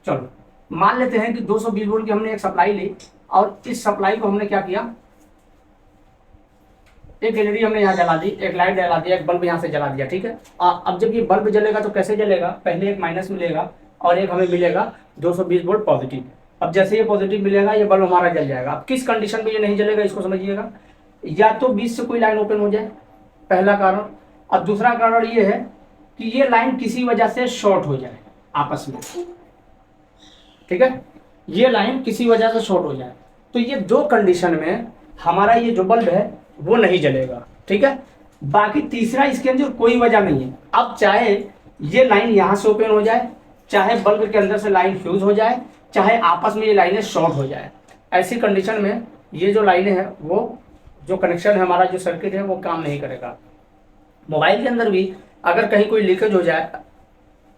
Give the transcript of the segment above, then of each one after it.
चलो मान लेते हैं कि 220 वोल्ट की हमने एक सप्लाई ली और इस सप्लाई को हमने क्या किया, एक एलईडी हमने यहाँ जला दी, एक लाइट जला दिया, एक बल्ब यहाँ से जला दिया, ठीक है। अब जब ये बल्ब जलेगा तो कैसे जलेगा, पहले एक माइनस मिलेगा और एक हमें मिलेगा 220 वोल्ट पॉजिटिव। अब जैसे ये पॉजिटिव मिलेगा ये बल्ब हमारा जल जाएगा। अब किस कंडीशन में ये नहीं जलेगा इसको समझिएगा, या तो बीच से कोई लाइन ओपन हो जाए, पहला कारण। अब दूसरा कारण ये है कि ये लाइन किसी वजह से शॉर्ट हो जाए आपस में, ठीक है, ये लाइन किसी वजह से शॉर्ट हो जाए। तो ये दो कंडीशन में हमारा ये जो बल्ब है वो नहीं जलेगा, ठीक है। बाकी तीसरा इसके अंदर कोई वजह नहीं है। अब चाहे ये लाइन यहाँ से ओपन हो जाए, चाहे बल्ब के अंदर से लाइन फ्यूज हो जाए, चाहे आपस में ये लाइनें शॉर्ट हो जाए, ऐसी कंडीशन में ये जो लाइनें हैं वो जो कनेक्शन है हमारा जो सर्किट है वो काम नहीं करेगा। मोबाइल के अंदर भी अगर कहीं कोई लीकेज हो जाए,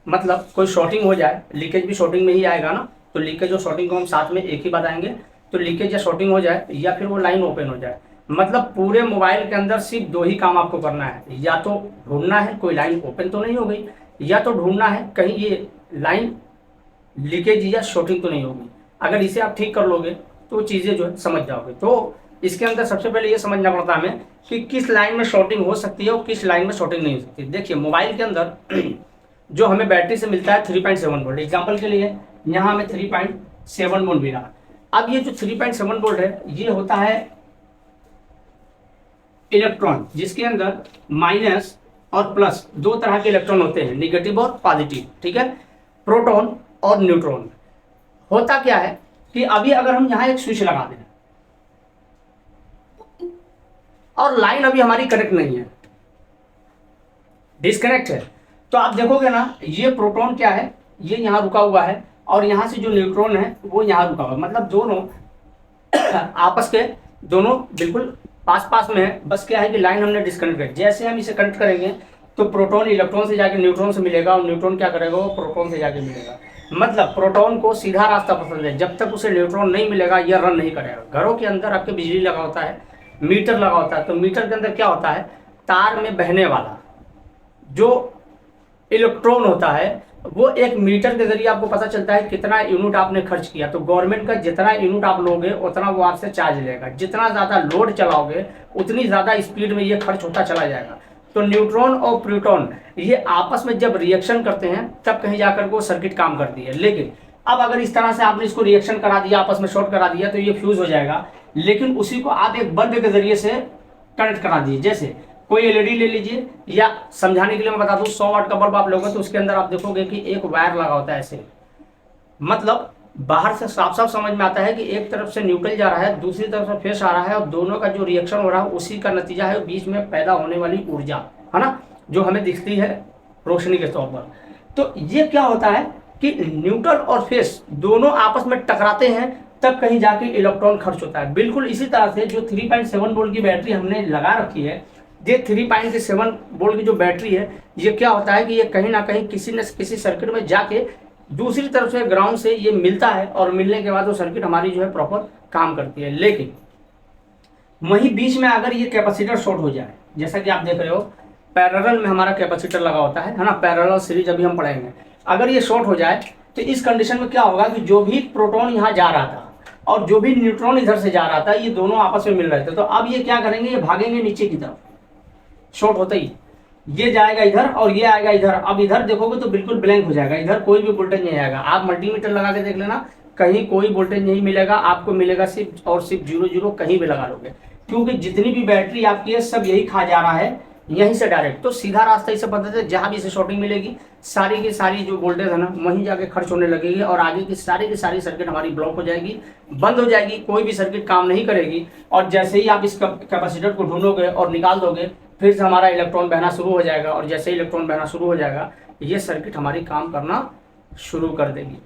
मतलब कोई शॉर्टिंग हो जाए, लीकेज भी शॉर्टिंग में ही आएगा ना, तो लीकेज और शॉर्टिंग को हम साथ में एक ही बताएंगे। तो लीकेज या शॉर्टिंग हो जाए या फिर वो लाइन ओपन हो जाए, मतलब पूरे मोबाइल के अंदर सिर्फ दो ही काम आपको करना है, या तो ढूंढना है कोई लाइन ओपन तो नहीं हो गई, या तो ढूंढना है कहीं ये लाइन लीकेज या शॉर्टिंग तो नहीं होगी। अगर इसे आप ठीक कर लोगे तो चीज़ें जो है समझ जाओगे। तो इसके अंदर सबसे पहले ये समझना पड़ता है हमें कि किस लाइन में शॉर्टिंग हो सकती है और किस लाइन में शॉर्टिंग नहीं हो सकती। देखिए मोबाइल के अंदर जो हमें बैटरी से मिलता है 3.7 वोल्ट, एग्जाम्पल के लिए यहाँ हमें 3.7 वोल्ट मिला। अब ये जो 3.7 वोल्ट है ये होता है इलेक्ट्रॉन, जिसके अंदर माइनस और प्लस दो तरह के इलेक्ट्रॉन होते हैं, निगेटिव और पॉजिटिव, ठीक है, प्रोटॉन और न्यूट्रॉन। होता क्या है कि अभी अगर हम यहाँ एक स्विच लगा दें और लाइन अभी हमारी कनेक्ट नहीं है, डिस्कनेक्ट है, तो आप देखोगे ना ये प्रोटॉन क्या है, ये यहाँ रुका हुआ है और यहाँ से जो न्यूट्रॉन है वो यहाँ रुका हुआ है, मतलब दोनों आपस के दोनों बिल्कुल पास पास में है। बस क्या है कि लाइन हमने डिस्कनेक्ट कर, जैसे हम इसे कनेक्ट करेंगे तो प्रोटॉन इलेक्ट्रॉन से जाके न्यूट्रॉन से मिलेगा और न्यूट्रॉन क्या करेगा, वो प्रोटॉन से जाके मिलेगा। मतलब प्रोटॉन को सीधा रास्ता पसंद है, जब तक उसे न्यूट्रॉन नहीं मिलेगा यह रन नहीं करेगा। घरों के अंदर आपके बिजली लगा होता है, मीटर लगा होता है, तो मीटर के अंदर क्या होता है, तार में बहने वाला जो इलेक्ट्रॉन होता है वो एक मीटर के जरिए आपको पता चलता है कितना यूनिट आपने खर्च किया। तो गवर्नमेंट का जितना यूनिट आप लोगे उतना वो आपसे चार्ज लेगा, जितना ज़्यादा लोड चलाओगे उतनी ज़्यादा स्पीड में ये खर्च होता चला जाएगा। तो न्यूट्रॉन और प्रोटॉन ये आपस में जब रिएक्शन करते हैं तब कहीं जाकर वो सर्किट काम करती है। लेकिन अब अगर इस तरह से आपने इसको रिएक्शन करा दिया, आपस में शॉर्ट करा दिया, तो ये फ्यूज हो जाएगा। लेकिन उसी को आप एक बल्ब के जरिए से कनेक्ट करा दीजिए, जैसे कोई एलईडी ले लीजिए, या समझाने के लिए मैं बता दूं 100 वाट का बल्ब आप लोगे तो उसके अंदर आप देखोगे कि एक वायर लगा होता है ऐसे, मतलब बाहर से साफ साफ समझ में आता है कि एक तरफ से न्यूट्रल जा रहा है, दूसरी तरफ से फेस आ रहा है, और दोनों का जो रिएक्शन हो रहा है उसी का नतीजा है बीच में पैदा होने वाली ऊर्जा, है ना, जो हमें दिखती है रोशनी के तौर पर। तो ये क्या होता है कि न्यूट्रल और फेस दोनों आपस में टकराते हैं, तब कहीं जाके इलेक्ट्रॉन खर्च होता है। बिल्कुल इसी तरह से जो 3.7 वोल्ट की बैटरी हमने लगा रखी है, ये 3.7 वोल्ट की जो बैटरी है, ये क्या होता है कि ये कहीं ना कहीं किसी न किसी सर्किट में जाके दूसरी तरफ से ग्राउंड से ये मिलता है, और मिलने के बाद वो सर्किट हमारी जो है प्रॉपर काम करती है। लेकिन वहीं बीच में अगर ये कैपेसिटर शॉर्ट हो जाए, जैसा कि आप देख रहे हो पैरेलल में हमारा कैपेसिटर लगा होता है ना, पैरेलल सीरीज अभी हम पढ़ेंगे। अगर ये शॉर्ट हो जाए तो इस कंडीशन में क्या होगा कि जो भी प्रोटॉन यहाँ जा रहा था और जो भी न्यूट्रॉन इधर से जा रहा था, ये दोनों आपस में मिल रहे थे। तो अब ये क्या करेंगे, ये भागेंगे नीचे की तरफ, शॉर्ट होते ही ये जाएगा इधर और ये आएगा इधर। अब इधर देखोगे तो बिल्कुल ब्लैंक हो जाएगा, इधर कोई भी वोल्टेज नहीं आएगा। आप मल्टीमीटर लगा के देख लेना, कहीं कोई वोल्टेज नहीं मिलेगा आपको, मिलेगा सिर्फ और सिर्फ 0 0 कहीं भी लगा लोगे, क्योंकि जितनी भी बैटरी आपकी है सब यही खा जा रहा है यहीं से डायरेक्ट। तो सीधा रास्ता इसे पता है, जहां भी इसे शॉर्टिंग मिलेगी सारी की सारी जो वोल्टेज है ना वहीं जाके खर्च होने लगेगी, और आगे की सारी सर्किट हमारी ब्लॉक हो जाएगी, बंद हो जाएगी, कोई भी सर्किट काम नहीं करेगी। और जैसे ही आप इस कैपेसिटर को ढूंढोगे और निकाल दोगे, फिर से हमारा इलेक्ट्रॉन बहना शुरू हो जाएगा, और जैसे ही इलेक्ट्रॉन बहना शुरू हो जाएगा ये सर्किट हमारी काम करना शुरू कर देगी।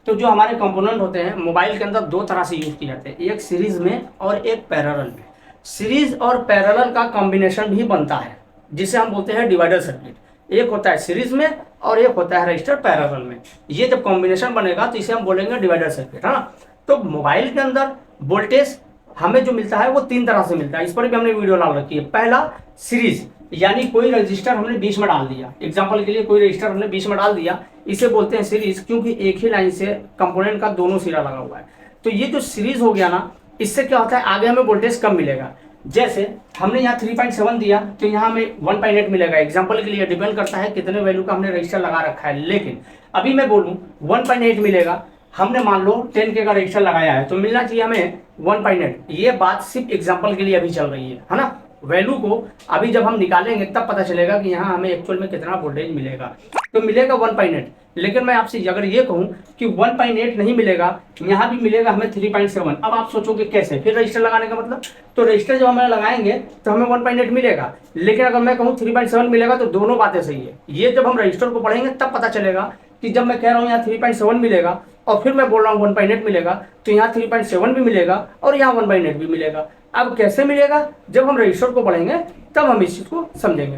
तो जो हमारे कंपोनेंट होते हैं मोबाइल के अंदर दो तरह से यूज किए जाते हैं, एक सीरीज में और एक पैरेलल में। सीरीज और पैरेलल का कॉम्बिनेशन भी बनता है जिसे हम बोलते हैं डिवाइडर सर्किट। एक होता है सीरीज में और एक होता है रजिस्टर पैरेलल में। ये जब कॉम्बिनेशन बनेगा तो इसे हम बोलेंगे डिवाइडर सर्किट, है ना। तो मोबाइल के अंदर वोल्टेज हमें जो मिलता है वो तीन तरह से मिलता है, इस पर भी हमने वीडियो डाल रखी है। पहला सीरीज, यानी कोई रजिस्टर हमने बीच में डाल दिया, एग्जाम्पल के लिए कोई रजिस्टर हमने बीच में डाल दिया, इसे बोलते हैं सीरीज, क्योंकि एक ही लाइन से कंपोनेंट का दोनों सिरा लगा हुआ है। तो ये जो सीरीज हो गया ना, इससे क्या होता है, आगे हमें वोल्टेज कम मिलेगा। जैसे हमने यहाँ 3.7 दिया तो यहाँ हमें 1.8 मिलेगा, एग्जाम्पल के लिए, डिपेंड करता है कितने वैल्यू का हमने रजिस्टर लगा रखा है। लेकिन अभी मैं बोलूँ 1.8 मिलेगा, हमने मान लो 10K का रजिस्टर लगाया है तो मिलना चाहिए हमें 1.8। ये बात सिर्फ एग्जाम्पल के लिए अभी चल रही है ना। वैल्यू को अभी जब हम निकालेंगे तब पता चलेगा कि यहाँ हमें एक्चुअल में कितना वोल्टेज मिलेगा। तो मिलेगा 1.8। लेकिन मैं आपसे अगर ये कहूँ कि 1.8 नहीं मिलेगा, यहाँ भी मिलेगा हमें 3.7, अब आप सोचोगे कैसे, फिर रजिस्टर लगाने का मतलब, तो रजिस्टर जब हमें लगाएंगे तो हमें 1.8 मिलेगा। लेकिन अगर मैं कहूँ 3.7 मिलेगा तो दोनों बातें सही है। ये जब हम रजिस्टर को पढ़ेंगे तब पता चलेगा कि जब मैं कह रहा हूँ यहाँ 3.7 मिलेगा और फिर मैं बोल रहा हूँ 1.8 मिलेगा, तो यहाँ 3.7 भी मिलेगा और यहाँ 1.8 भी मिलेगा। अब कैसे मिलेगा, जब हम रजिस्टर को पढ़ेंगे तब हम इस चीज को समझेंगे।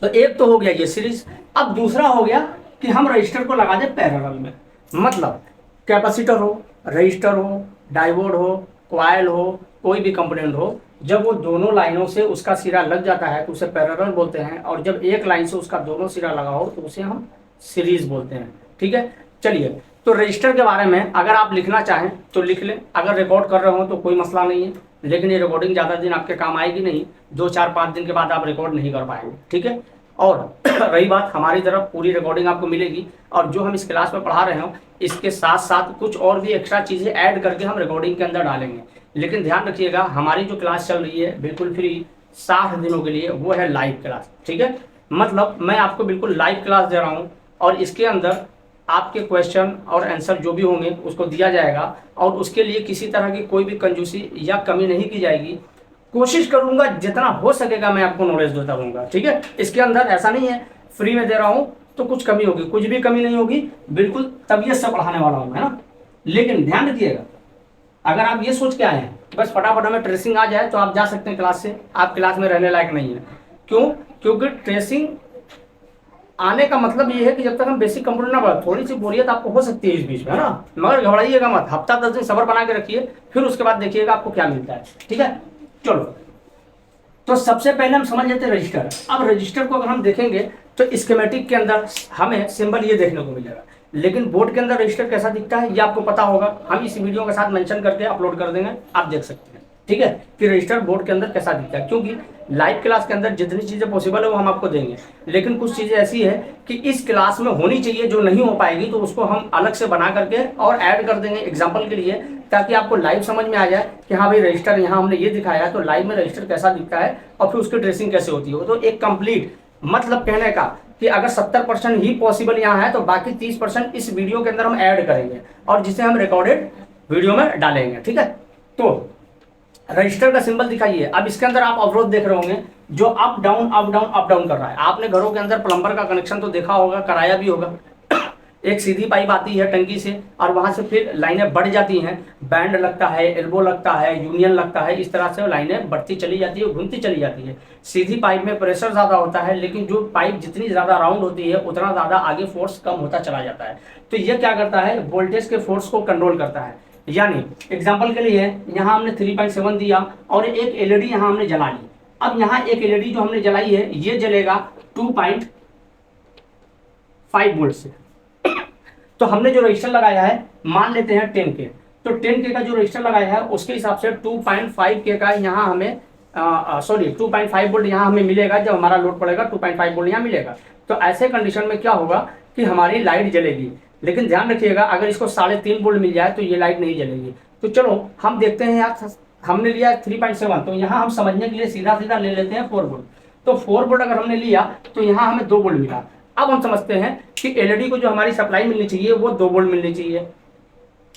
तो एक तो हो गया ये सीरीज। अब दूसरा हो गया कि हम रजिस्टर को लगा दें पैरेलल में, मतलब कैपेसिटर हो, रजिस्टर हो, डायोड हो, कॉइल हो, कोई भी कंपोनेंट हो, जब वो दोनों लाइनों से उसका सिरा लग जाता है तो उसे पैरेलल बोलते हैं, और जब एक लाइन से उसका दोनों सिरा लगा हो तो उसे हम सीरीज बोलते हैं। ठीक है, चलिए, तो रजिस्टर के बारे में अगर आप लिखना चाहें तो लिख लें, अगर रिकॉर्ड कर रहे हो तो कोई मसला नहीं है, लेकिन ये रिकॉर्डिंग ज़्यादा दिन आपके काम आएगी नहीं, 2-4-5 दिन के बाद आप रिकॉर्ड नहीं कर पाएंगे। ठीक है, और रही बात, हमारी तरफ पूरी रिकॉर्डिंग आपको मिलेगी, और जो हम इस क्लास में पढ़ा रहे हो इसके साथ साथ कुछ और भी एक्स्ट्रा चीज़ें ऐड करके हम रिकॉर्डिंग के अंदर डालेंगे। लेकिन ध्यान रखिएगा, हमारी जो क्लास चल रही है बिल्कुल फ्री 60 दिनों के लिए, वो है लाइव क्लास। ठीक है, मतलब मैं आपको बिल्कुल लाइव क्लास दे रहा हूँ, और इसके अंदर आपके क्वेश्चन और आंसर जो भी होंगे उसको दिया जाएगा, और उसके लिए किसी तरह की कोई भी कंजूसी या कमी नहीं की जाएगी। कोशिश करूंगा जितना हो सकेगा मैं आपको नॉलेज देता रहूंगा। ठीक है, इसके अंदर ऐसा नहीं है फ्री में दे रहा हूं तो कुछ कमी होगी, कुछ भी कमी नहीं होगी, बिल्कुल तबीयत से पढ़ाने वाला हूं, है ना। लेकिन ध्यान रखिएगा, अगर आप ये सोच के आए हैं बस फटाफट हमें ट्रेसिंग आ जाए तो आप जा सकते हैं क्लास से, आप क्लास में रहने लायक नहीं है। क्यों? क्योंकि ट्रेसिंग आने का मतलब ये है कि जब तक हम बेसिक कंप्यूटर ना पढ़े, थोड़ी सी बोरियत आपको हो सकती है इस बीच में, है ना, मगर घबराइएगा मत, हफ्ता 10 दिन सब्र बना के रखिए, फिर उसके बाद देखिएगा आपको क्या मिलता है। ठीक है, चलो, तो सबसे पहले हम समझ लेते हैं रजिस्टर। अब रजिस्टर को अगर हम देखेंगे तो स्कीमेटिक के अंदर हमें सिंबल ये देखने को मिलेगा, लेकिन बोर्ड के अंदर रजिस्टर कैसा दिखता है ये आपको पता होगा, हम इस वीडियो के साथ मेंशन करके अपलोड कर देंगे, आप देख सकते हैं। ठीक है, कि रजिस्टर बोर्ड के अंदर कैसा दिखता है, क्योंकि लाइव क्लास के अंदर जितनी चीज़ें पॉसिबल है वो हम आपको देंगे, लेकिन कुछ चीज़ें ऐसी है कि इस क्लास में होनी चाहिए जो नहीं हो पाएगी तो उसको हम अलग से बना करके और ऐड कर देंगे एग्जाम्पल के लिए, ताकि आपको लाइव समझ में आ जाए कि हाँ भाई रजिस्टर यहाँ हमने ये दिखाया तो लाइव में रजिस्टर कैसा दिखता है और फिर उसकी ट्रेसिंग कैसे होती है। तो एक कंप्लीट मतलब कहने का कि अगर 70% ही पॉसिबल यहाँ है तो बाकी 30% इस वीडियो के अंदर हम ऐड करेंगे और जिसे हम रिकॉर्डेड वीडियो में डालेंगे। ठीक है, तो रजिस्टर का सिंबल दिखाइए। अब इसके अंदर आप अवरोध देख रहे होंगे जो up down up down up down कर रहा है। आपने घरों के अंदर प्लम्बर का कनेक्शन तो देखा होगा, कराया भी होगा। एक सीधी पाइप आती है टंकी से और वहां से फिर लाइनें बढ़ जाती हैं, बैंड लगता है, एल्बो लगता है, यूनियन लगता है, इस तरह से लाइनें बढ़ती चली जाती है, घूमती चली जाती है। सीधी पाइप में प्रेशर ज्यादा होता है, लेकिन जो पाइप जितनी ज्यादा राउंड होती है उतना ज्यादा आगे फोर्स कम होता चला जाता है। तो ये क्या करता है, वोल्टेज के फोर्स को कंट्रोल करता है। यानी एग्जाम्पल के लिए यहाँ हमने 3.7 दिया और एक एलईडी यहाँ हमने जला ली। अब यहाँ एक एलईडी जो हमने जलाई है ये जलेगा 2.5 वोल्ट से। तो हमने जो रजिस्टर लगाया है मान लेते हैं 10K, तो 10K का जो रजिस्टर लगाया है उसके हिसाब से 2.5K का यहाँ हमें 2.5 वोल्ट यहाँ हमें मिलेगा। जब हमारा लोड पड़ेगा 2.5 वोल्ट यहाँ मिलेगा। तो ऐसे कंडीशन में क्या होगा कि हमारी लाइट जलेगी, लेकिन ध्यान रखिएगा अगर इसको 3.5 वोल्ट मिल जाए तो ये लाइट नहीं जलेगी। तो चलो हम देखते हैं यार, हमने लिया 3.7, तो यहाँ हम समझने के लिए सीधा सीधा ले लेते हैं 4 वोल्ट। तो 4 वोल्ट अगर हमने लिया तो यहाँ हमें 2 वोल्ट मिला। अब हम समझते हैं कि एलईडी को जो हमारी सप्लाई मिलनी चाहिए वो 2 वोल्ट मिलनी चाहिए।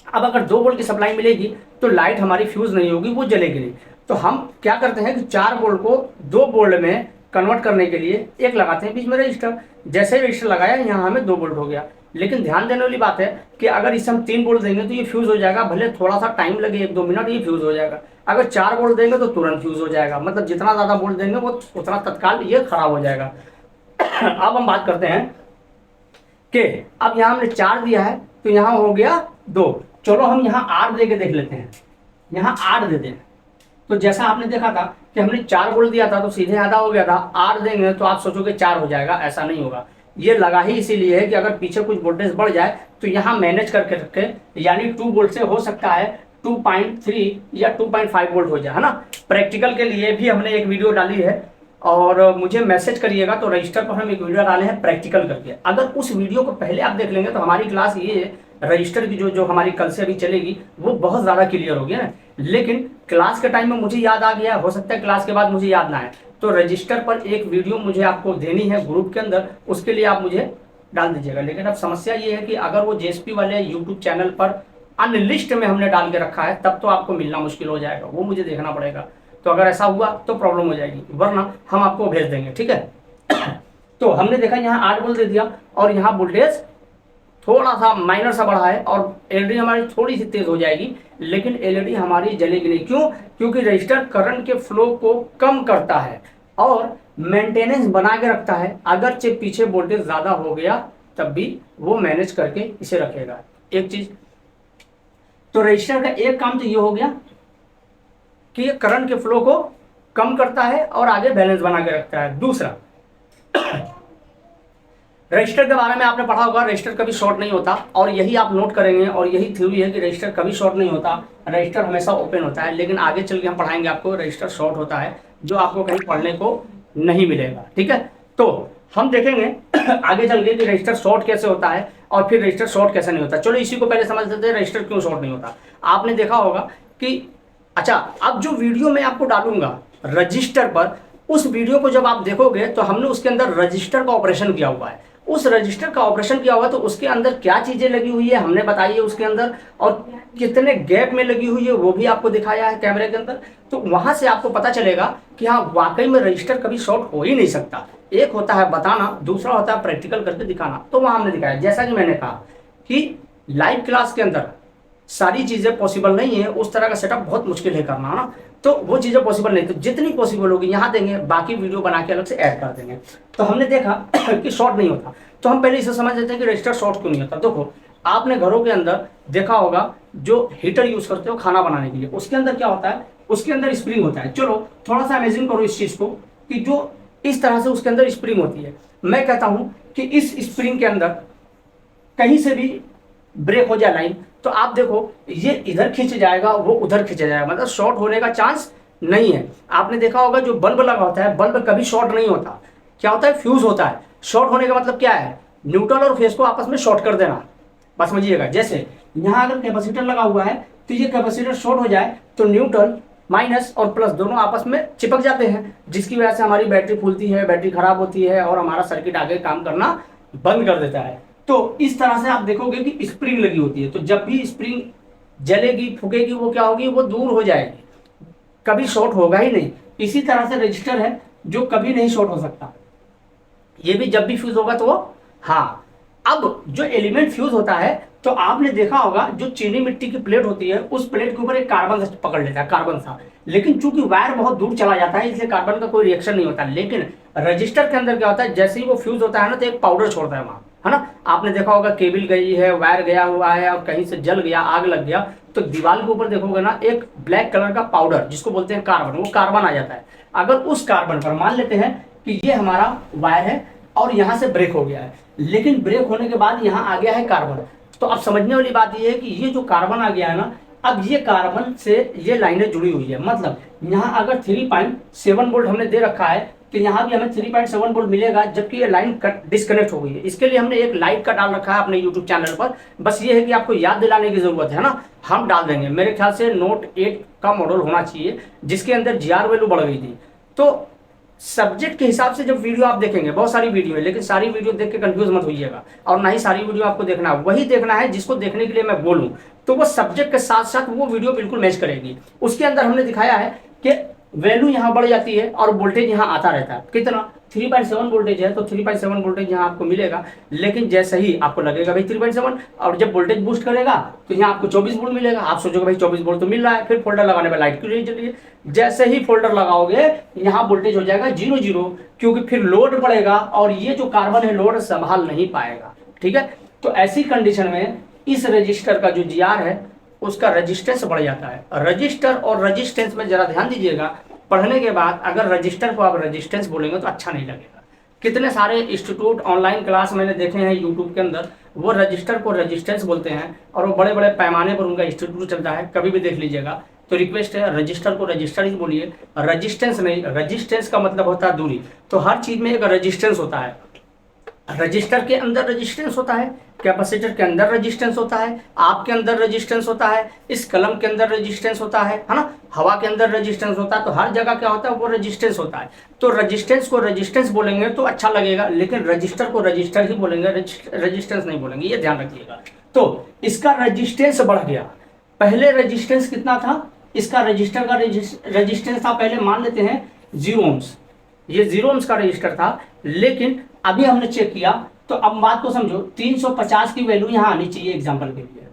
अब अगर 2 वोल्ट की सप्लाई मिलेगी तो लाइट हमारी फ्यूज नहीं होगी, वो जलेगी नहीं। तो हम क्या करते हैं कि 4 वोल्ट को 2 वोल्ट में कन्वर्ट करने के लिए एक लगाते हैं बीच में रजिस्टर। जैसे ही रजिस्टर लगाया यहाँ हमें 2 वोल्ट हो गया। लेकिन ध्यान देने वाली बात है कि अगर इसे हम 3 वोल्ट देंगे तो ये फ्यूज हो जाएगा, भले थोड़ा सा टाइम लगे 1-2 मिनट, ये फ्यूज हो जाएगा। अगर 4 वोल्ट देंगे तो तुरंत फ्यूज हो जाएगा, मतलब जितना ज्यादा वोल्ट देंगे वो उतना तत्काल ये खराब हो जाएगा। अब हम बात करते हैं कि अब यहाँ हमने 4 दिया है तो यहाँ हो गया 2। चलो हम यहाँ 8 दे के देख लेते हैं, यहाँ 8 दे दें तो जैसा आपने देखा था कि हमने 4 वोल्ट दिया था तो सीधे आधा हो गया था, 8 देंगे तो आप सोचोगे 4 हो जाएगा, ऐसा नहीं होगा। ये लगा ही इसीलिए है कि अगर पीछे कुछ वोल्टेज बढ़ जाए तो यहाँ मैनेज करके रखे, यानी 2 वोल्ट से हो सकता है 2.3 या 2.5 वोल्ट हो जाए, है ना। प्रैक्टिकल के लिए भी हमने एक वीडियो डाली है और मुझे मैसेज करिएगा, तो रजिस्टर पर हम एक वीडियो डाले हैं प्रैक्टिकल करके। अगर उस वीडियो को पहले आप देख लेंगे तो हमारी क्लास ये रजिस्टर की जो हमारी कल से अभी चलेगी वो बहुत ज़्यादा क्लियर होगी ना। लेकिन क्लास के टाइम में मुझे याद आ गया, हो सकता है क्लास के बाद मुझे याद ना आए, तो रजिस्टर पर एक वीडियो मुझे आपको देनी है ग्रुप के अंदर, उसके लिए आप मुझे डाल दीजिएगा। लेकिन अब समस्या ये है कि अगर वो जेएसपी वाले यूट्यूब चैनल पर अनलिस्ट में हमने डाल के रखा है तब तो आपको मिलना मुश्किल हो जाएगा, वो मुझे देखना पड़ेगा। तो अगर ऐसा हुआ तो प्रॉब्लम हो जाएगी, वरना हम आपको भेज देंगे, ठीक है। तो हमने देखा यहाँ 8 वोल्ट दे दिया और यहाँ वोल्टेज थोड़ा सा माइनर सा बढ़ा है और एलईडी हमारी थोड़ी सी तेज हो जाएगी, लेकिन एलईडी हमारी जलेगी नहीं। क्यों? क्योंकि रजिस्टर करंट के फ्लो को कम करता है और मेंटेनेंस बना के रखता है। अगर पीछे वोल्टेज ज्यादा हो गया तब भी वो मैनेज करके इसे रखेगा। एक चीज तो रजिस्टर का एक काम तो ये हो गया कि ये करंट के फ्लो को कम करता है और आगे बैलेंस बना के रखता है। दूसरा, रजिस्टर के बारे में आपने पढ़ा होगा, रजिस्टर कभी शॉर्ट नहीं होता और यही आप नोट करेंगे और यही थ्योरी है कि रजिस्टर कभी शॉर्ट नहीं होता, रजिस्टर हमेशा ओपन होता है। लेकिन आगे चल के हम पढ़ाएंगे आपको रजिस्टर शॉर्ट होता है, जो आपको कहीं पढ़ने को नहीं मिलेगा, ठीक है। तो हम देखेंगे आगे चल के कि रजिस्टर शॉर्ट कैसे होता है और फिर रजिस्टर शॉर्ट कैसे नहीं होता। चलो इसी को पहले समझ लेते हैं, रजिस्टर क्यों शॉर्ट नहीं होता। आपने देखा होगा कि अच्छा, अब जो वीडियो मैं आपको डालूंगा रजिस्टर पर, उस वीडियो को जब आप देखोगे तो हमने उसके अंदर रजिस्टर का ऑपरेशन किया हुआ है। उस रजिस्टर का ऑपरेशन किया हुआ तो उसके अंदर क्या चीजें लगी हुई है हमने बताई है उसके अंदर, और कितने गैप में लगी हुई है वो भी आपको दिखाया है कैमरे के अंदर। तो वहां से आपको पता चलेगा कि हाँ वाकई में रजिस्टर कभी शॉर्ट हो ही नहीं सकता। एक होता है बताना, दूसरा होता है प्रैक्टिकल करके दिखाना। तो वहां हमने दिखाया, जैसा कि मैंने कहा कि लाइव क्लास के अंदर सारी चीजें पॉसिबल नहीं है, उस तरह का सेटअप बहुत मुश्किल है करना, ना। तो वो चीजें पॉसिबल नहीं, तो जितनी पॉसिबल होगी यहाँ देंगे, बाकी वीडियो बना के अलग से ऐड कर देंगे। तो हमने देखा कि शॉर्ट नहीं होता, तो हम पहले इसे समझ लेते हैं कि रजिस्टर शॉर्ट क्यों नहीं होता। देखो, आपने घरों के अंदर देखा होगा जो हीटर यूज करते हो खाना बनाने के लिए, उसके अंदर क्या होता है, उसके अंदर स्प्रिंग होता है। चलो थोड़ा सा इमेजिन करो इस चीज को कि जो इस तरह से उसके अंदर स्प्रिंग होती है। मैं कहता हूं कि इस स्प्रिंग के अंदर कहीं से भी ब्रेक हो जाए लाइन, तो आप देखो ये इधर खींच जाएगा, वो उधर खींचा जाएगा, मतलब शॉर्ट होने का चांस नहीं है। आपने देखा होगा जो बल्ब लगा होता है, बल्ब कभी शॉर्ट नहीं होता, क्या होता है, फ्यूज होता है। शॉर्ट होने का मतलब क्या है, न्यूट्रल और फेज को आपस में शॉर्ट कर देना। बस समझिएगा, जैसे यहाँ अगर कैपेसिटर लगा हुआ है तो ये कैपेसिटर शॉर्ट हो जाए तो न्यूट्रल माइनस और प्लस दोनों आपस में चिपक जाते हैं, जिसकी वजह से हमारी बैटरी फूलती है, बैटरी खराब होती है और हमारा सर्किट आगे काम करना बंद कर देता है। तो इस तरह से आप देखोगे कि स्प्रिंग लगी होती है, तो जब भी स्प्रिंग जलेगी फूकेगी वो क्या होगी, वो दूर हो जाएगी, कभी शॉर्ट होगा ही नहीं। इसी तरह से रजिस्टर है जो कभी नहीं शॉर्ट हो सकता, ये भी जब भी फ्यूज होगा तो वो, हाँ। अब जो एलिमेंट फ्यूज होता है तो आपने देखा होगा जो चीनी मिट्टी की प्लेट होती है, उस प्लेट के ऊपर एक कार्बन पकड़ लेता है, कार्बन सा, लेकिन चूंकि वायर बहुत दूर चला जाता है इसलिए कार्बन का कोई रिएक्शन नहीं होता। लेकिन रजिस्टर के अंदर क्या होता है, जैसे ही वो फ्यूज होता है ना तो एक पाउडर छोड़ता है वहां, है ना। आपने देखा होगा केबल गई है, वायर गया हुआ है और कहीं से जल गया, आग लग गया, तो दीवार के ऊपर देखोगे ना एक ब्लैक कलर का पाउडर जिसको बोलते हैं कार्बन, वो कार्बन आ जाता है। अगर उस कार्बन पर मान लेते हैं कि ये हमारा वायर है और यहाँ से ब्रेक हो गया है, लेकिन ब्रेक होने के बाद यहाँ आ गया है कार्बन, तो अब समझने वाली बात ये है कि ये जो कार्बन आ गया है ना, अब ये कार्बन से ये लाइनें जुड़ी हुई है। मतलब यहाँ अगर 3.7 वोल्ट हमने दे रखा है तो यहाँ भी हमें 3.7 वोल्ट मिलेगा, जबकि ये लाइन डिस्कनेक्ट हो गई है। इसके लिए हमने एक लाइट का डाल रखा है अपने यूट्यूब चैनल पर, बस ये है कि आपको याद दिलाने की जरूरत है ना, हम डाल देंगे। मेरे ख्याल से नोट 8 का मॉडल होना चाहिए जिसके अंदर GR वैल्यू बढ़ गई थी। तो सब्जेक्ट के हिसाब से जब वीडियो आप देखेंगे, बहुत सारी वीडियो है, लेकिन सारी वीडियो देख के कंफ्यूज मत होइएगा, और ना ही सारी वीडियो आपको देखना है, वही देखना है जिसको देखने के लिए मैं बोलूं, तो वो सब्जेक्ट के साथ साथ वो वीडियो बिल्कुल मैच करेगी। उसके अंदर हमने दिखाया है कि वैल्यू यहाँ बढ़ जाती है और वोल्टेज यहाँ आता रहता है। कितना, 3.7 वोल्टेज है तो 3.7 वोल्टेज यहाँ आपको मिलेगा, लेकिन जैसे ही आपको लगेगा भाई 3.7, और जब वोल्टेज बूस्ट करेगा तो यहाँ आपको 24 वोल्ट मिलेगा। आप सोचोगे भाई 24 वोल्ट तो मिल रहा है, फिर फोल्डर लगाने पर लाइट क्यों नहीं चल रही है। जैसे ही फोल्डर लगाओगे यहाँ वोल्टेज हो जाएगा 0 क्योंकि फिर लोड बढ़ेगा और ये जो कार्बन है लोड संभाल नहीं पाएगा, ठीक है। तो ऐसी कंडीशन में इस रजिस्टर का जो GR है उसका रजिस्टेंस बढ़ जाता है। रजिस्टर और रजिस्टेंस में जरा ध्यान दीजिएगा, पढ़ने के बाद अगर रजिस्टर को आप रजिस्टेंस बोलेंगे तो अच्छा नहीं लगेगा। कितने सारे इंस्टीट्यूट ऑनलाइन क्लास मैंने देखे हैं यूट्यूब के अंदर, वो रजिस्टर को रजिस्टेंस बोलते हैं और वो बड़े बड़े पैमाने पर उनका इंस्टीट्यूट चलता है, कभी भी देख लीजिएगा। तो रिक्वेस्ट है, रजिस्टर को रजिस्टर ही बोलिए, रजिस्टेंस नहीं। रजिस्टेंस का मतलब होता है दूरी। तो हर चीज में एक रजिस्टेंस होता है। रजिस्टर के अंदर रजिस्टेंस होता है, कैपेसिटर के अंदर रजिस्टेंस होता है, आपके अंदर रजिस्टेंस होता है, इस कलम के अंदर रजिस्टेंस होता है ना, हवा के अंदर रजिस्टेंस होता है। तो हर जगह क्या होता है, वो रजिस्टेंस होता है। तो रजिस्टेंस को रजिस्टेंस बोलेंगे तो अच्छा लगेगा, लेकिन रजिस्टर को रजिस्टर ही बोलेंगे, रजिस्टेंस नहीं बोलेंगे, ये ध्यान रखिएगा। तो इसका रजिस्टेंस बढ़ गया। पहले रजिस्टेंस कितना था, इसका रजिस्टर का रजिस्टेंस था, पहले मान लेते हैं 0 ohms, ये 0 ohms का रजिस्टर था। लेकिन अभी हमने चेक किया तो अब बात को समझो, 350 की वैल्यू यहाँ आनी चाहिए एग्जांपल के लिए,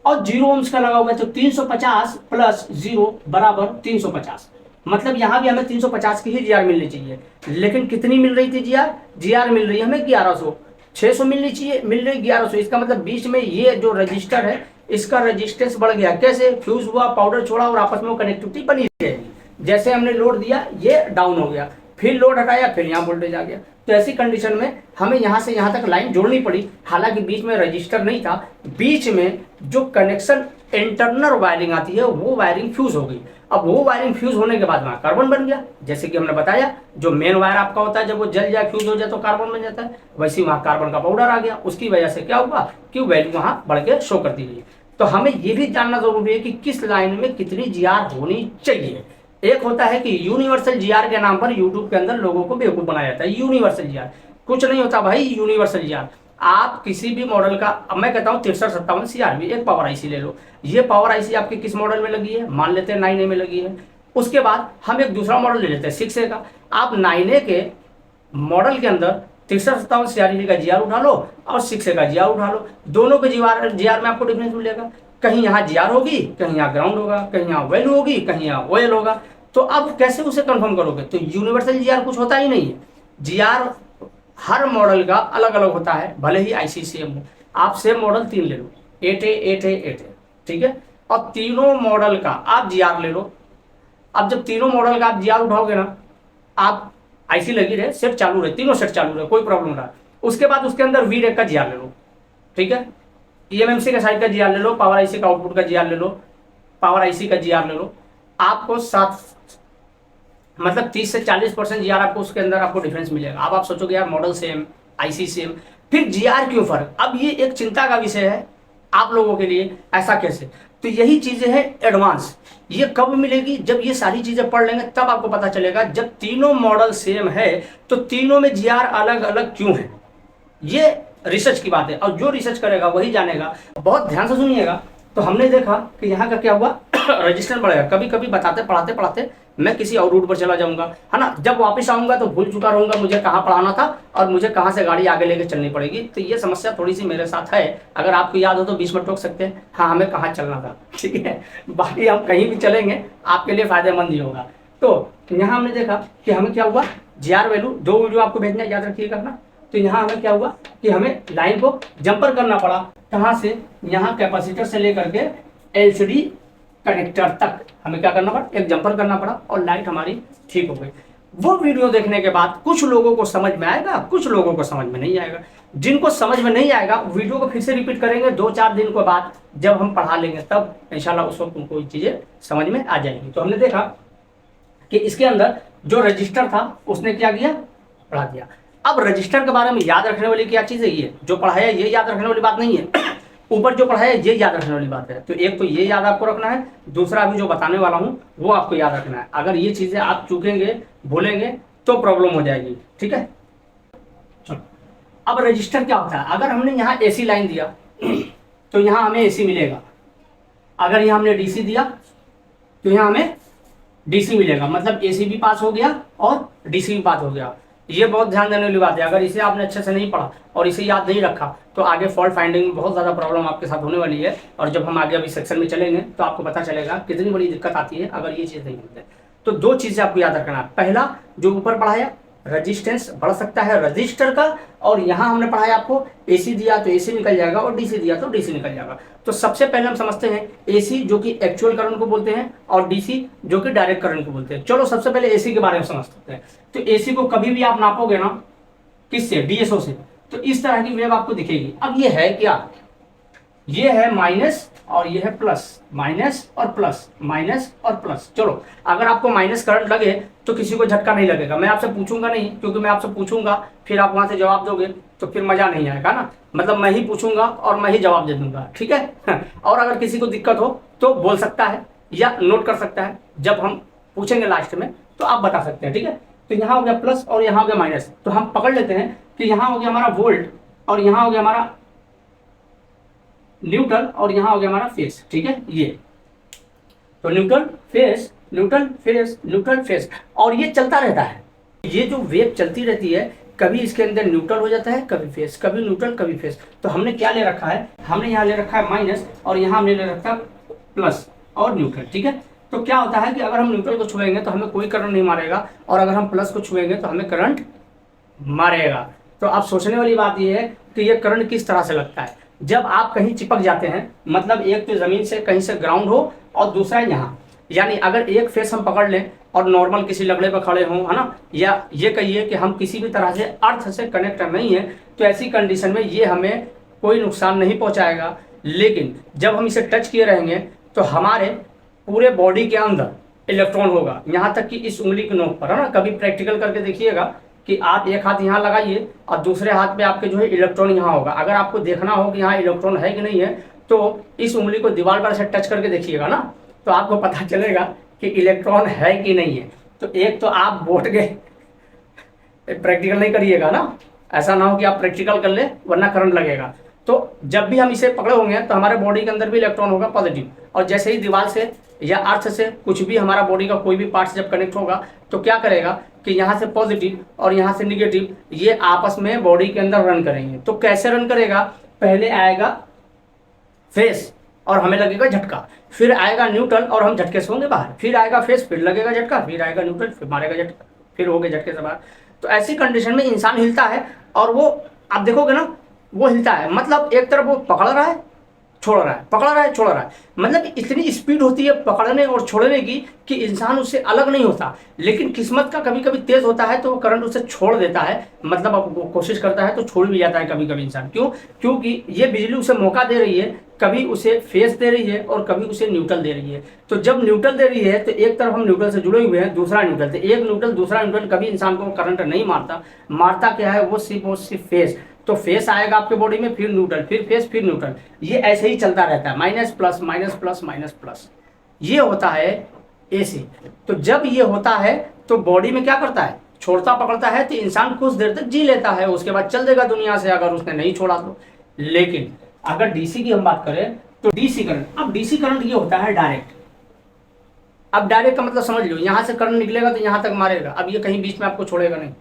और 0 ohms का लगा हुआ है, तो 350 प्लस 0 बराबर 350। मतलब यहाँ भी हमें 350 की ही जीआर मिलनी चाहिए, लेकिन कितनी मिल रही थी जीआर? जीआर मिल रही है हमें 1100, 600 मिलनी चाहिए, मिल रही 1100। इसका मतलब बीच में ये जो रजिस्टर है इसका रजिस्टेंस बढ़ गया। कैसे? फ्यूज हुआ, पाउडर छोड़ा और आपस में कनेक्टिविटी बनी रहेगी। जैसे हमने लोड दिया ये डाउन हो गया, फिर लोड हटाया, फिर यहाँ वोल्टेज आ गया। तो ऐसी कंडीशन में हमें यहाँ से यहाँ तक लाइन जोड़नी पड़ी, हालांकि बीच में रजिस्टर नहीं था। बीच में जो कनेक्शन इंटरनल वायरिंग आती है वो वायरिंग फ्यूज हो गई। अब वो वायरिंग फ्यूज होने के बाद वहाँ कार्बन बन गया। जैसे कि हमने बताया, जो मेन वायर आपका होता है जब वो जल जाए, फ्यूज हो जाए तो कार्बन बन जाता है, वैसे वहाँ कार्बन का पाउडर आ गया। उसकी वजह से क्या हुआ कि वैल्यू वहाँ बढ़ के शो कर दी गई। तो हमें ये भी जानना जरूरी है कि किस लाइन में कितनी जीआर होनी चाहिए। एक होता है कि यूनिवर्सल जीआर के नाम पर यूट्यूब के अंदर लोगों को बेवकूफ बनाया जाता है। यूनिवर्सल जीआर कुछ नहीं होता भाई। यूनिवर्सल जीआर आप किसी भी मॉडल का, अब मैं कहता हूँ 6357 CRV एक पावर आईसी ले लो। ये पावर आईसी आपकी किस मॉडल में लगी है? मान लेते हैं 9A में लगी है। उसके बाद हम एक दूसरा मॉडल ले लेते हैं 6A का। आप 9A के मॉडल के अंदर 6357 CRV का जीआर उठा लो और 6A का जीआर उठा लो, दोनों के जीआर में आपको डिफरेंस मिलेगा। कहीं यहाँ जीआर होगी, कहीं यहाँ ग्राउंड होगा, कहीं यहाँ वैल्यू होगी, कहीं यहाँ ओएल होगा। तो अब कैसे उसे कंफर्म करोगे? तो यूनिवर्सल जीआर कुछ होता ही नहीं है। जीआर हर मॉडल का अलग अलग होता है, भले ही आईसी सेम हो। आप सेम मॉडल 3 ले लो, 8A 8A 8A, ठीक है, और तीनों मॉडल का आप जीआर ले लो। अब जब तीनों मॉडल का आप जीआर उठाओगे ना, आप आईसी लगी रहे, सेट चालू रहे, तीनों सेट चालू रहे, कोई प्रॉब्लम ना। उसके बाद उसके अंदर वी रेक का जीआर ले लो, ठीक है, ईएमएमसी का साइड का जीआर ले लो, पावर आईसी का आउटपुट का जीआर ले लो, पावर आईसी का जीआर ले लो। आपको 30 से 40% जीआर आपको उसके अंदर आपको डिफरेंस मिलेगा। अब आप सोचोगे यार मॉडल सेम, आईसी सेम, फिर जीआर क्यों फर्क? अब ये एक चिंता का विषय है आप लोगों के लिए, ऐसा कैसे? तो यही चीजें हैं एडवांस। ये कब मिलेगी? जब ये सारी चीजें पढ़ लेंगे तब आपको पता चलेगा। जब तीनों मॉडल सेम है तो तीनों में जीआर अलग अलग क्यों है, ये रिसर्च की बात है, और जो रिसर्च करेगा वही जानेगा। बहुत ध्यान से सुनिएगा। तो हमने देखा कि यहाँ का क्या हुआ, रजिस्टर बढ़ेगा। कभी कभी बताते पढ़ाते पढ़ाते मैं किसी और रूट पर चला जाऊंगा, है ना। जब वापस आऊंगा तो भूल चुका रहूंगा मुझे कहाँ पढ़ाना था और मुझे कहाँ से गाड़ी आगे लेके चलनी पड़ेगी। तो ये समस्या थोड़ी सी मेरे साथ है। अगर आपको याद हो तो बीच में टोक सकते हैं, हाँ हमें कहाँ चलना था, ठीक है। बाकी हम कहीं भी चलेंगे आपके लिए फायदेमंद ही होगा। तो यहाँ हमने देखा कि हमें क्या हुआ, जीआर वैल्यू 2 वीडियो आपको भेजना याद रखिएगा ना। तो यहाँ हमें क्या हुआ कि हमें लाइन को जंपर करना पड़ा। कहाँ से? यहाँ कैपेसिटर से लेकर के एलसीडी कनेक्टर तक हमें क्या करना पड़ा, एक जंपर करना पड़ा, और लाइट हमारी ठीक हो गई। वो वीडियो देखने के बाद कुछ लोगों को समझ में आएगा, कुछ लोगों को समझ में नहीं आएगा। जिनको समझ में नहीं आएगा वीडियो को फिर से रिपीट करेंगे 2-4 दिन के बाद, जब हम पढ़ा लेंगे तब इंशाल्लाह उस वक्त उनको चीजें समझ में आ जाएंगी। तो हमने देखा कि इसके अंदर जो रजिस्टर था उसने क्या किया, पढ़ा दिया। अब रजिस्टर के बारे में याद रखने वाली क्या चीज है, ये जो पढ़ाया ये याद रखने वाली बात नहीं है, ऊपर जो पढ़ाया ये याद रखने वाली बात है। तो एक तो ये याद आपको रखना है, दूसरा अभी जो बताने वाला हूँ वो आपको याद रखना है। अगर ये चीजें आप चूकेंगे, भूलेंगे तो प्रॉब्लम हो जाएगी, ठीक है। चलो, अब रजिस्टर क्या होता है? अगर हमने यहाँ एसी लाइन दिया तो यहाँ हमें एसी मिलेगा। अगर यहाँ हमने डीसी दिया तो यहाँ हमें डीसी मिलेगा। मतलब एसी भी पास हो गया और डीसी भी पास हो गया। ये बहुत ध्यान देने वाली बात है। अगर इसे आपने अच्छे से नहीं पढ़ा और इसे याद नहीं रखा तो आगे फॉल्ट फाइंडिंग में बहुत ज़्यादा प्रॉब्लम आपके साथ होने वाली है। और जब हम आगे अभी सेक्शन में चलेंगे तो आपको पता चलेगा कितनी बड़ी दिक्कत आती है अगर ये चीज़ नहीं होती है। तो 2 चीज़ें आपको याद रखना है। पहला जो ऊपर पढ़ाया रजिस्टेंस बढ़ सकता है रजिस्टर का, और यहाँ हमने पढ़ा है आपको एसी दिया तो एसी निकल जाएगा और डीसी दिया तो डीसी निकल जाएगा। तो सबसे पहले हम समझते हैं एसी जो कि एक्चुअल करंट को बोलते हैं और डीसी जो कि डायरेक्ट करंट को बोलते हैं। चलो सबसे पहले एसी के बारे में समझते हैं। तो एसी को कभी भी आप नापोगे ना किससे, डीएसओ से, तो इस तरह की वेव आपको दिखेगी। अब ये है क्या, ये है माइनस और ये है प्लस, माइनस और प्लस, माइनस और प्लस। चलो अगर आपको माइनस करंट लगे तो किसी को झटका नहीं लगेगा, मैं आपसे पूछूंगा नहीं, क्योंकि मैं आपसे पूछूंगा फिर आप वहां से जवाब दोगे तो फिर मजा नहीं आएगा ना, मतलब मैं ही पूछूंगा और मैं ही जवाब दे दूंगा, ठीक है। और अगर किसी को दिक्कत हो तो बोल सकता है या नोट कर सकता है, जब हम पूछेंगे लास्ट में तो आप बता सकते हैं, ठीक है। तो यहाँ हो गया प्लस और यहाँ हो गया माइनस, तो हम पकड़ लेते हैं कि यहाँ हो गया हमारा वोल्ट और यहाँ हो गया हमारा न्यूट्रल और यहाँ हो गया हमारा फेस, ठीक है। ये तो neutral face, neutral face, neutral face, और ये चलता रहता है। ये जो वेव चलती रहती है, कभी इसके अंदर न्यूट्रल हो जाता है, कभी फेस, कभी न्यूट्रल, कभी फेस। तो हमने क्या ले रखा है, हमने यहाँ ले रखा है माइनस और यहाँ हमने ले रखा है प्लस और न्यूट्रल, ठीक है। तो क्या होता है कि अगर हम न्यूट्रल को छुएंगे तो हमें कोई करंट नहीं मारेगा, और अगर हम प्लस को छुएंगे तो हमें करंट मारेगा। तो अब सोचने वाली बात यह है कि ये करंट किस तरह से लगता है। जब आप कहीं चिपक जाते हैं, मतलब एक तो जमीन से कहीं से ग्राउंड हो और दूसरा यहाँ, यानी अगर एक फेस हम पकड़ लें और नॉर्मल किसी लकड़े पर खड़े हों, है ना, या ये कहिए कि हम किसी भी तरह से अर्थ से कनेक्ट नहीं है, तो ऐसी कंडीशन में ये हमें कोई नुकसान नहीं पहुंचाएगा। लेकिन जब हम इसे टच किए रहेंगे तो हमारे पूरे बॉडी के अंदर इलेक्ट्रॉन होगा, यहाँ तक कि इस उंगली की नोक पर, है ना। कभी प्रैक्टिकल करके देखिएगा कि आप एक हाथ यहाँ लगाइए और दूसरे हाथ पे आपके जो है इलेक्ट्रॉन यहाँ होगा। अगर आपको देखना हो कि यहाँ इलेक्ट्रॉन है कि नहीं है, तो इस उंगली को दीवार पर से टच करके देखिएगा ना, तो आपको पता चलेगा कि इलेक्ट्रॉन है कि नहीं है। तो एक तो आप बोर्ड के प्रैक्टिकल नहीं करिएगा ना, ऐसा ना हो कि आप प्रैक्टिकल कर ले वरना करंट लगेगा। तो जब भी हम इसे पकड़े होंगे तो हमारे बॉडी के अंदर भी इलेक्ट्रॉन होगा पॉजिटिव, और जैसे ही दीवार से या अर्थ से कुछ भी हमारा बॉडी का कोई भी पार्ट जब कनेक्ट होगा तो क्या करेगा कि यहाँ से पॉजिटिव और यहाँ से निगेटिव ये आपस में बॉडी के अंदर रन करेंगे। तो कैसे रन करेगा, पहले आएगा फेस और हमें लगेगा झटका, फिर आएगा न्यूट्रल और हम झटके से होंगे बाहर, फिर आएगा फेस, फिर लगेगा झटका, फिर आएगा न्यूट्रल, फिर मारेगा झटका, फिर हो गए झटके से बाहर। तो ऐसी कंडीशन में इंसान हिलता है, और वो आप देखोगे ना वो हिलता है, मतलब एक तरफ वो पकड़ रहा है छोड़ रहा है, पकड़ रहा है छोड़ रहा है, मतलब इतनी स्पीड होती है पकड़ने और छोड़ने की कि इंसान उससे अलग नहीं होता। लेकिन किस्मत का कभी कभी तेज होता है तो वो करंट उसे छोड़ देता है, मतलब अब वो कोशिश करता है तो छोड़ भी जाता है कभी कभी इंसान। क्यों, क्योंकि ये बिजली उसे मौका दे रही है, कभी उसे फेस दे रही है और कभी उसे न्यूट्रल दे रही है। तो जब न्यूट्रल दे रही है तो एक तरफ हम न्यूट्रल से जुड़े हुए हैं, दूसरा न्यूट्रल से, एक न्यूट्रल दूसरा न्यूट्रल, कभी इंसान को करंट नहीं मारता। मारता क्या है, वो सिर्फ फेस। तो फेस आएगा आपके बॉडी में, फिर न्यूट्रल, फिर फेस, फिर न्यूट्रल, ये ऐसे ही चलता रहता है, minus plus minus plus minus plus. ये होता है एसी। तो जब ये होता है तो बॉडी में क्या करता है, छोड़ता पकड़ता है, तो इंसान कुछ देर तक जी लेता है, उसके बाद चल देगा दुनिया से अगर उसने नहीं छोड़ा तो। लेकिन अगर डीसी की हम बात करें तो डीसी करंट, अब डीसी करंट ये होता है डायरेक्ट। अब डायरेक्ट का मतलब समझ लो, यहां से करंट निकलेगा तो यहां तक मारेगा, अब ये कहीं बीच में आपको छोड़ेगा नहीं।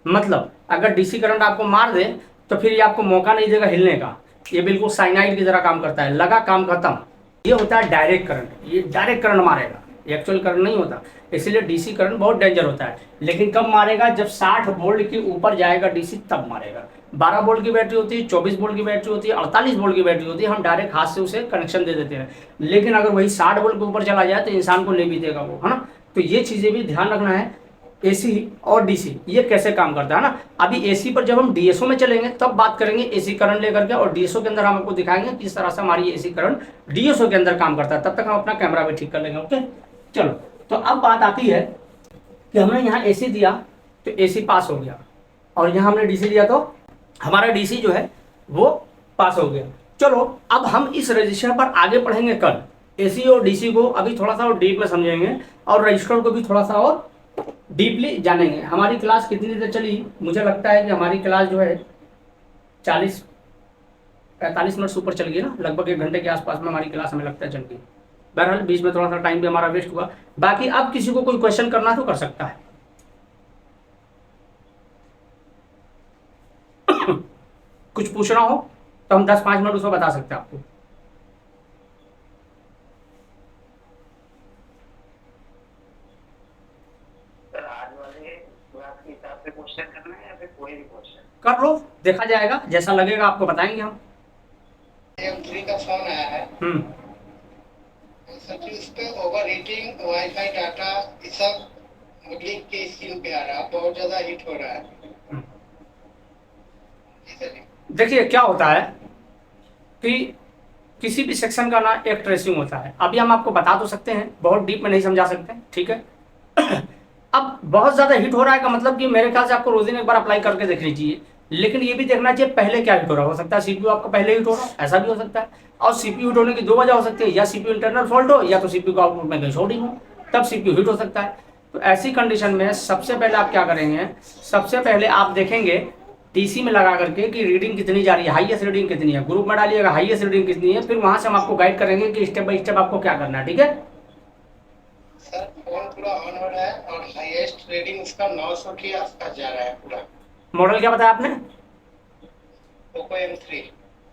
मतलब अगर डीसी करंट आपको मार दे तो फिर ये आपको मौका नहीं देगा हिलने का, ये बिल्कुल साइनाइड की तरह काम करता है, लगा काम खत्म। ये होता है डायरेक्ट करंट, ये डायरेक्ट करंट मारेगा, एक्चुअल करंट नहीं होता। इसीलिए डीसी करंट बहुत डेंजर होता है। लेकिन कब मारेगा, जब 60 वोल्ट के ऊपर जाएगा डीसी तब मारेगा। 12 वोल्ट की बैटरी होती है, 24 वोल्ट की बैटरी होती है, 48 वोल्ट की बैटरी होती है, हम डायरेक्ट हाथ से उसे कनेक्शन दे देते हैं। लेकिन अगर वही 60 वोल्ट के ऊपर चला जाए तो इंसान को ले भी देगा वो, है ना। तो ये चीजें भी ध्यान रखना है। एसी और डीसी ये कैसे काम करता है ना। अभी एसी पर जब हम डीएसओ में चलेंगे तब बात करेंगे एसी करंट लेकर के, और डीएसओ के अंदर हम आपको दिखाएंगे किस तरह से हमारी एसी करंट डीएसओ के अंदर काम करता है। तब तक हम अपना कैमरा भी ठीक कर लेंगे, ओके। चलो, तो अब बात आती है कि हमने यहाँ एसी दिया तो एसी पास हो गया, और यहाँ हमने डीसी दिया तो हमारा डीसी जो है वो पास हो गया। चलो अब हम इस रजिस्टर पर आगे पढ़ेंगे कल, एसी और डीसी को अभी थोड़ा सा और डीप में समझेंगे, और रजिस्टर को भी थोड़ा सा और डीपली जानेंगे। हमारी क्लास कितनी देर चली, मुझे लगता है कि हमारी क्लास जो है 40-45 मिनट से ऊपर चल गई ना, लगभग 1 घंटे के आसपास में हमारी क्लास हमें लगता है चल गई। बहरहाल बीच में थोड़ा सा टाइम भी हमारा वेस्ट हुआ। बाकी अब किसी को कोई क्वेश्चन करना तो कर सकता है। कुछ पूछना हो तो हम 10-5 मिनट उसको बता सकते हैं आपको। आज वाले क्लास के हिसाब से कुछ कर लो, देखा जाएगा, जैसा लगेगा आपको बताएंगे हम। M3 का फोन आया है, सर जी उस पे ओवर हीटिंग, वाईफाई डाटा ये सब लिख के स्क्रीन पे आ रहा है, बहुत ज्यादा हीट हो रहा है। जी सर जी। देखिए क्या होता है कि किसी भी सेक्शन का ना एक ट्रेसिंग होता है। अभी हम आपको बता तो सकते हैं, बहुत डीप में नहीं समझा सकते, ठीक है। अब बहुत ज्यादा हिट हो रहा है का मतलब कि मेरे ख्याल से आपको रोज दिन एक बार अप्लाई करके देख लीजिए, लेकिन ये भी देखना चाहिए पहले क्या हिट हो रहा हो सकता है सीपीयू आपका पहले हिट हो रहा है, ऐसा भी हो सकता है। और सीपीयू हिट होने की दो वजह हो सकती है, या सीपीयू इंटरनल फॉल्ट हो या तो सीपीयू का आउटपुट में कहीं शॉर्टिंग हो, तब सीपीयू हिट हो सकता है। तो ऐसी कंडीशन में सबसे पहले आप क्या करेंगे, सबसे पहले आप देखेंगे टीसी में लगा करके कि रीडिंग कितनी जा रही है, हाईएस्ट रीडिंग कितनी है, ग्रुप में डालिएगा हाईएस्ट रीडिंग कितनी है, फिर वहां से हम आपको गाइड करेंगे कि स्टेप बाय स्टेप आपको क्या करना है, ठीक है। सर फोन पूरा ऑन हो रहा है और हाईएस्ट रीडिंग उसका 900 के आसपास जा रहा है पूरा। मॉडल क्या बताया आपने? Poco M3।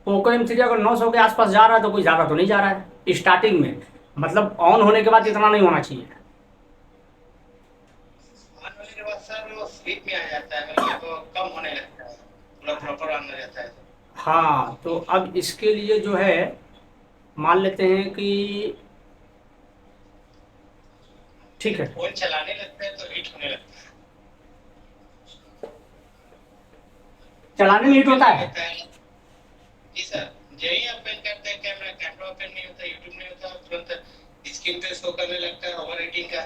पोको M3 अगर 900 के आसपास जा रहा है तो कोई ज्यादा तो नहीं जा रहा है स्टार्टिंग में, मतलब ऑन होने के बाद इतना नहीं होना चाहिए। ऑन होने के बाद सर वो स्लीप में आ जाता है, मतलब कम होने लगता है, पूरा प्रॉपर ऑन हो जाता है। हाँ तो अब इसके लिए जो है मान लेते हैं कि ठीक है, फोन चलाने लगता है तो हीट होने लगता है। चलाने में हीट होता है। जी सर, यही ओपन करते हैं कैमरा, कैमरा ओपन नहीं होता, यूट्यूब नहीं होता, तुरंत स्क्रीन पे शो करने लगता है ओवर हीटिंग का।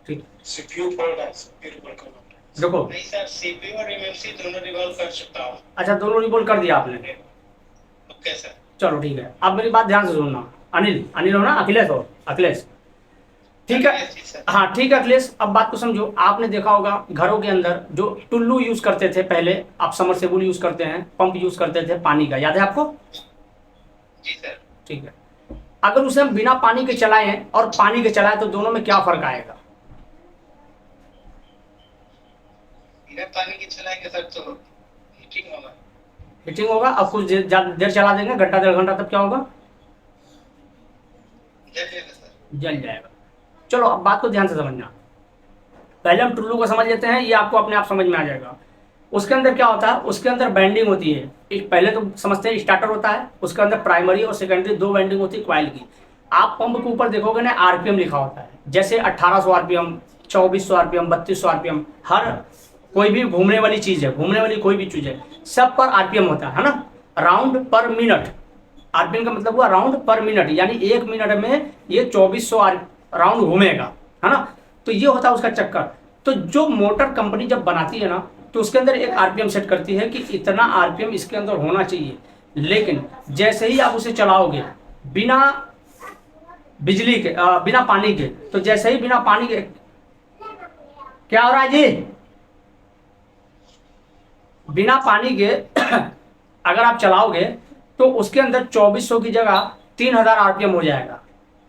ठीक, सीपीयू फॉल्ट है, सीपीयू रिवॉल्व करना। देखो नहीं सर, सीपीयू और एमएमसी दोनों रिवॉल्व कर चुका हूं। अच्छा, दोनों रिवॉल्व कर दिया आपने? Okay sir. चलो ठीक है, अब मेरी बात ध्यान से सुनना। अनिल, अनिल हो ना, अखिलेश हो, अखिलेश, ठीक है। हाँ ठीक है अखिलेश, अब बात को समझो। आपने देखा होगा घरों के अंदर जो टुल्लू यूज करते थे पहले, आप समरसेबुल यूज करते हैं, पंप यूज करते थे पानी का, याद है आपको? जी सर। ठीक है, अगर उसे हम बिना पानी के चलाएं और पानी के चलाएं तो दोनों में क्या फर्क आएगा? बिना पानी के चलाएंगे सर तो हीटिंग होगा। हीटिंग होगा। अब कुछ देर चला देंगे, घंटा डेढ़ घंटा, तब क्या होगा? जल जाएगा सर। जल जाएगा। चलो अब बात को ध्यान से समझना, पहले हम टुल्लू को समझ लेते हैं, ये आपको अपने आप समझ में आ जाएगा। उसके अंदर क्या होता है, उसके अंदर बैंडिंग होती है। एक पहले तो समझते हैं स्टार्टर होता है, उसके अंदर प्राइमरी और सेकेंडरी दो बैंडिंग होती है क्वाइल की। आप पंप के ऊपर देखोगे ना आरपीएम लिखा होता है, जैसे 1800 आरपीएम, 2400 आरपीएम, 3200 आरपीएम, हर कोई भी घूमने वाली चीज है, घूमने वाली कोई भी चीज है, सब पर आरपीएम होता है ना, राउंड पर मिनट। आरपीएम का मतलब हुआ राउंड पर मिनट, यानी एक मिनट में ये 2400 राउंड घूमेगा, है ना। तो ये होता है उसका चक्कर। तो जो मोटर कंपनी जब बनाती है ना, तो उसके अंदर एक आरपीएम सेट करती है कि इतना आरपीएम इसके अंदर होना चाहिए। लेकिन जैसे ही आप उसे चलाओगे बिना बिजली के, बिना पानी के, तो जैसे ही बिना पानी के, क्या हो रहा है जी, बिना पानी के अगर आप चलाओगे तो उसके अंदर 2400 की जगह 3000 आरपीएम हो जाएगा।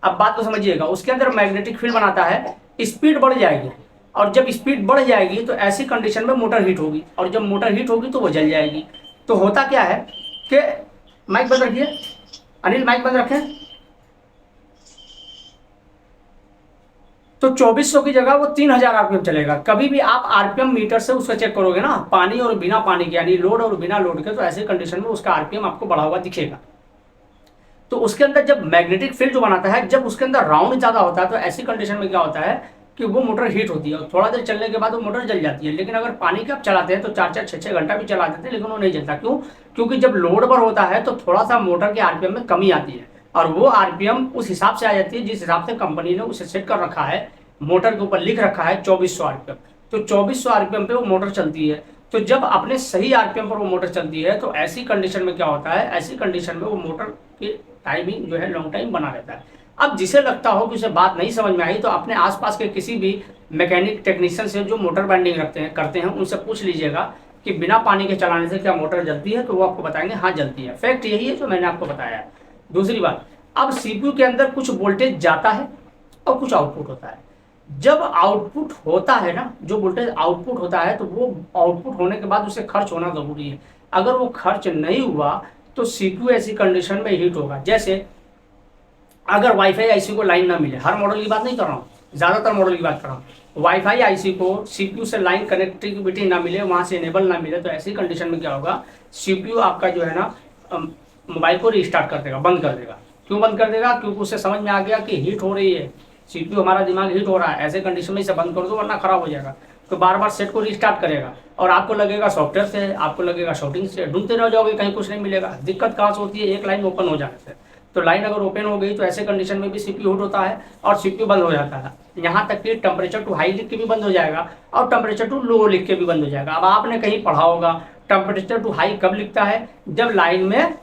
अब बात को समझिएगा, उसके अंदर मैग्नेटिक फील्ड बनाता है, स्पीड बढ़ जाएगी, और जब स्पीड बढ़ जाएगी तो ऐसी कंडीशन में मोटर हीट होगी, और जब मोटर हीट होगी तो वो जल जाएगी। तो होता क्या है कि, माइक बंद रखिए अनिल, माइक बंद रखें। तो 2400 की जगह वो 3000 आरपीएम चलेगा। कभी भी आप आरपीएम मीटर से उसका चेक करोगे ना, पानी और बिना पानी के, यानी लोड और बिना लोड के, तो ऐसे कंडीशन में उसका आरपीएम आपको बढ़ा हुआ दिखेगा। तो उसके अंदर जब मैग्नेटिक फील्ड जो बनाता है, जब उसके अंदर राउंड ज्यादा होता है, तो ऐसी कंडीशन में क्या होता है कि वो मोटर हीट होती है, और थोड़ा देर चलने के बाद वो मोटर जल जाती है। लेकिन अगर पानी का आप चलाते हैं तो 4-4, 6-6 घंटा भी चला देते हैं, लेकिन वो नहीं जलता। क्यों? क्योंकि जब लोड पर होता है तो थोड़ा सा मोटर के आरपीएम में कमी आती है, और वो आरपीएम उस हिसाब से आ जाती है जिस हिसाब से कंपनी ने उसे सेट कर रखा है। मोटर के ऊपर लिख रखा है 2400 आरपीएम, तो 2400 आरपीएम पे वो मोटर चलती है। तो जब अपने सही आरपीएम पर वो मोटर चलती है तो ऐसी कंडीशन में क्या होता है, ऐसी कंडीशन में वो मोटर की टाइमिंग जो है लॉन्ग टाइम बना रहता है। अब जिसे लगता हो कि उसे बात नहीं समझ में आई, तो अपने आसपास के किसी भी मैकेनिक टेक्नीशियन से जो मोटर बाइंडिंग करते हैं उनसे पूछ लीजिएगा कि बिना पानी के चलाने से क्या मोटर जलती है, तो वो आपको बताएंगे हाँ जलती है। फैक्ट यही है जो मैंने आपको बताया है। दूसरी बात, अब सीपीयू के अंदर कुछ वोल्टेज जाता है और कुछ आउटपुट होता है। जब आउटपुट होता है ना, जो वोल्टेज आउटपुट होता है, तो वो आउटपुट होने के बाद उसे खर्च होना जरूरी है। अगर वो खर्च नहीं हुआ तो सीपीयू ऐसी कंडीशन में हीट होगा। जैसे अगर वाईफाई आईसी को लाइन ना मिले, हर मॉडल की बात नहीं कर रहा हूँ, ज्यादातर मॉडल की बात कर रहा हूँ, वाईफाई आईसी को सीपीयू से लाइन कनेक्टिविटी ना मिले, वहां से इनेबल ना मिले, तो ऐसी कंडीशन में क्या होगा, सीपीयू आपका जो है ना मोबाइल को रीस्टार्ट कर देगा, बंद कर देगा। क्यों बंद कर देगा? क्योंकि उसे समझ में आ गया कि हीट हो रही है, सीपीयू हमारा दिमाग हीट हो रहा है, ऐसे कंडीशन में इसे बंद कर दो वरना खराब हो जाएगा। तो बार बार सेट को रीस्टार्ट करेगा और आपको लगेगा सॉफ्टवेयर से, आपको लगेगा शॉर्टिंग से, ढूंढते रह जाओगे, कहीं कुछ नहीं मिलेगा। दिक्कत कहाँ से होती है? एक लाइन ओपन हो जाने से। तो लाइन अगर ओपन हो गई तो ऐसे कंडीशन में भी सीपीयू हीट होता है और सीपीयू बंद हो जाता है। यहाँ तक कि टेम्परेचर टू हाई लिख के भी बंद हो जाएगा और टेम्परेचर टू लो लिख के भी बंद हो जाएगा। अब आपने कहीं पढ़ा होगा टेम्परेचर टू हाई कब लिखता है? जब लाइन में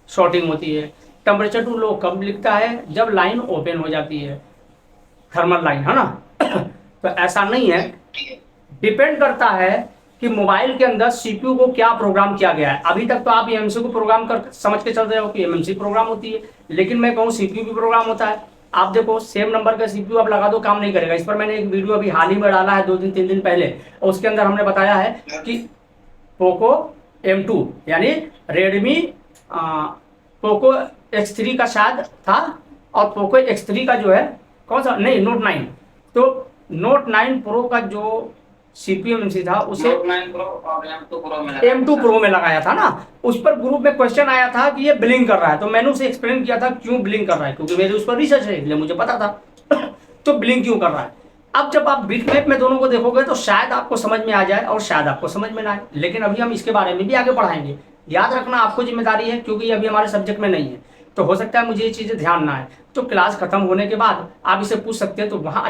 शॉर्टिंग होती है। टेम्परेचर टू लो कब लिखता है? जब लाइन ओपन हो जाती है, थर्मल लाइन, है ना। तो ऐसा नहीं है, डिपेंड करता है कि मोबाइल के अंदर सीपीयू को क्या प्रोग्राम किया गया है। अभी तक तो आप एमएमसी को प्रोग्राम कर समझ के चल रहे हो कि एमएमसी प्रोग्राम होती है, लेकिन मैं कहूँ सीपीयू भी प्रोग्राम होता है। आप देखो सेम नंबर का सीपीयू आप लगा दो, काम नहीं करेगा। इस पर मैंने एक वीडियो अभी हाल ही में डाला है, 2 दिन 3 दिन पहले, और उसके अंदर हमने बताया है कि पोको M2 यानी रेडमी पोको X3 का शायद था, और पोको X3 का जो है कौन सा, नहीं नोट 9, तो नोट 9 प्रो का जो सीपीयू एमएमसी था उसे M2 प्रो में लगाया था ना। उस पर ग्रुप में क्वेश्चन आया था कि ये ब्लिंक कर रहा है, तो मैंने उसे एक्सप्लेन किया था क्यों ब्लिंक कर रहा है, क्योंकि मेरे उस पर रिसर्च है इसलिए मुझे पता था। तो ब्लिंक क्यों कर रहा है। अब जब आप बिटमैप में दोनों को देखोगे तो शायद आपको समझ में आ जाए और शायद आपको समझ में ना आए, लेकिन अभी हम इसके बारे में भी आगे पढ़ाएंगे। याद रखना आपको जिम्मेदारी है, क्योंकि ये अभी हमारे सब्जेक्ट में नहीं है। तो हो सकता है मुझे ये चीजें ध्यान ना आए, तो क्लास खत्म होने के बाद आप इसे पूछ सकते हैं, तो वहां